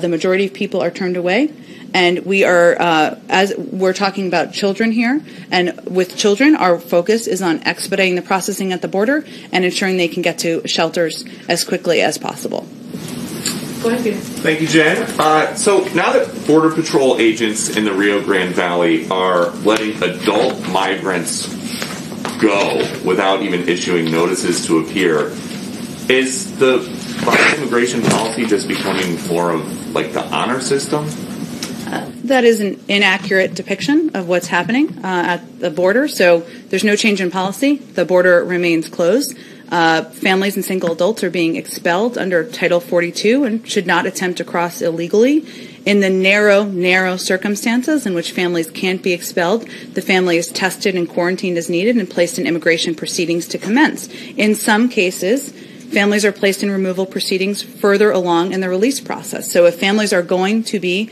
the majority of people are turned away. And we are, as we're talking about children here, and with children, our focus is on expediting the processing at the border and ensuring they can get to shelters as quickly as possible. Go ahead, Peter. Thank you, Jen. So now that Border Patrol agents in the Rio Grande Valley are letting adult migrants go without even issuing notices to appear, is the immigration policy just becoming more of like the honor system? That is an inaccurate depiction of what's happening at the border. So there's no change in policy. The border remains closed. Families and single adults are being expelled under Title 42 and should not attempt to cross illegally. In the narrow circumstances in which families can't be expelled, the family is tested and quarantined as needed and placed in immigration proceedings to commence. In some cases, families are placed in removal proceedings further along in the release process. So if families are going to be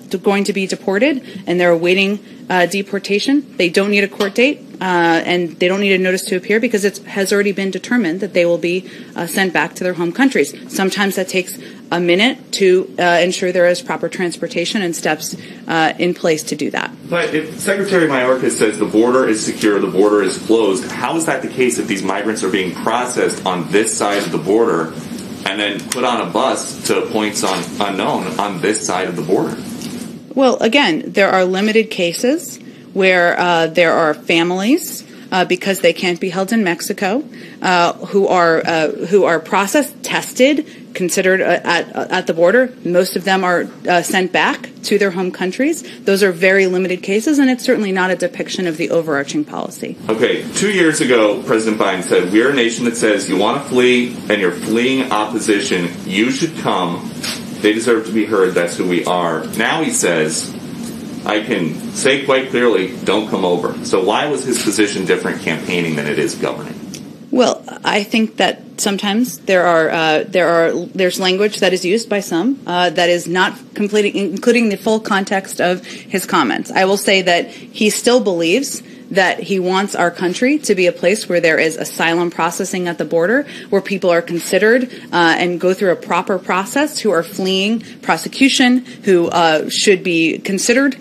deported and they're awaiting deportation, they don't need a court date and they don't need a notice to appear because it has already been determined that they will be sent back to their home countries. Sometimes that takes a minute to ensure there is proper transportation and steps in place to do that. But if Secretary Mayorkas says the border is secure, the border is closed, how is that the case if these migrants are being processed on this side of the border and then put on a bus to points unknown on this side of the border? Well, again, there are limited cases where there are families because they can't be held in Mexico who are processed, tested, considered at the border. Most of them are sent back to their home countries. Those are very limited cases, and it's certainly not a depiction of the overarching policy. Okay, 2 years ago, President Biden said, we're a nation that says you want to flee and you're fleeing opposition, you should come. They deserve to be heard. That's who we are. Now he says, I can say quite clearly, don't come over. So why was his position different campaigning than it is governing? Well, I think that sometimes there's language that is used by some that is not including the full context of his comments. I will say that he still believes that he wants our country to be a place where there is asylum processing at the border, where people are considered and go through a proper process, who are fleeing prosecution, who should be considered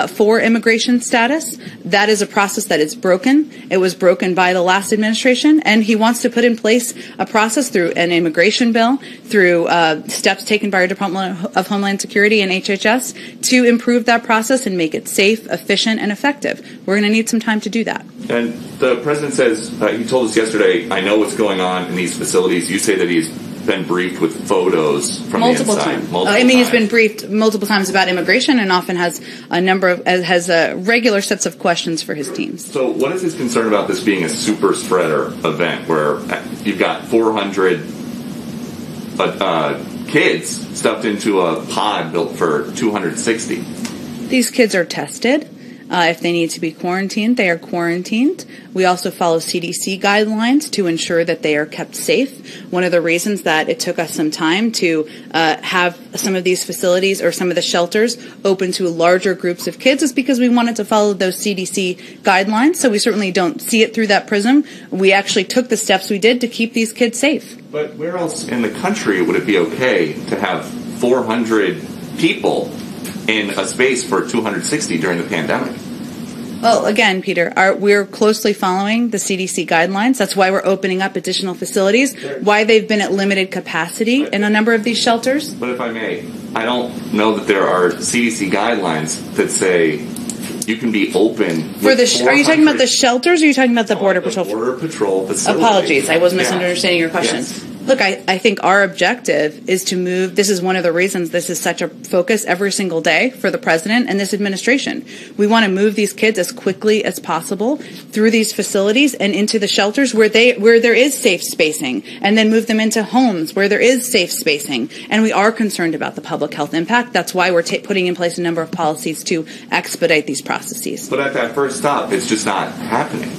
for immigration status. That is a process that is broken. It was broken by the last administration, and he wants to put in place a process through an immigration bill, through steps taken by our Department of Homeland Security and HHS to improve that process and make it safe, efficient, and effective. We're going to need some time to do that. And the president says, he told us yesterday, I know what's going on in these facilities. You say that he's been briefed with photos from multiple the inside. Times. He's been briefed multiple times about immigration and often has regular sets of questions for his teams. So what is his concern about this being a super spreader event where you've got 400 kids stuffed into a pod built for 260? These kids are tested. If they need to be quarantined, they are quarantined. We also follow CDC guidelines to ensure that they are kept safe. One of the reasons that it took us some time to have some of these facilities or some of the shelters open to larger groups of kids is because we wanted to follow those CDC guidelines. So we certainly don't see it through that prism. We actually took the steps we did to keep these kids safe. But where else in the country would it be okay to have 400 people in a space for 260 during the pandemic? Well, again, Peter, we're closely following the CDC guidelines. That's why we're opening up additional facilities, why they've been at limited capacity in a number of these shelters. But if I may, I don't know that there are CDC guidelines that say you can be open. Are you talking about the shelters or are you talking about the Border Patrol? Border Patrol facility. Apologies, I was misunderstanding your question. Yes. Look, I think our objective is to move. This is one of the reasons this is such a focus every single day for the president and this administration. We want to move these kids as quickly as possible through these facilities and into the shelters where there is safe spacing, and then move them into homes where there is safe spacing. And we are concerned about the public health impact. That's why we're putting in place a number of policies to expedite these processes. But at that first stop, it's just not happening.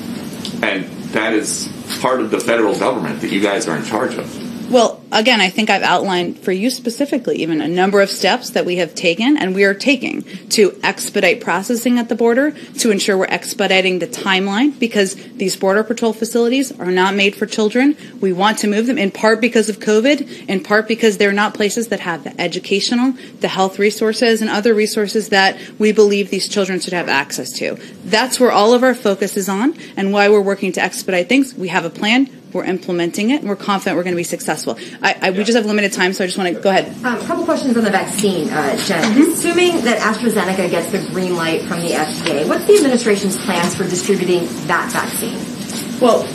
And that is part of the federal government that you guys are in charge of. Well, again, I think I've outlined for you specifically even a number of steps that we have taken and we are taking to expedite processing at the border, to ensure we're expediting the timeline, because these Border Patrol facilities are not made for children. We want to move them in part because of COVID, in part because they're not places that have the educational, the health resources, and other resources that we believe these children should have access to. That's where all of our focus is on, and why we're working to expedite things. We have a plan. We're implementing it, and we're confident we're going to be successful. We just have limited time, so I just want to go ahead. A couple questions on the vaccine, Jen. Assuming that AstraZeneca gets the green light from the FDA, what's the administration's plans for distributing that vaccine? Well,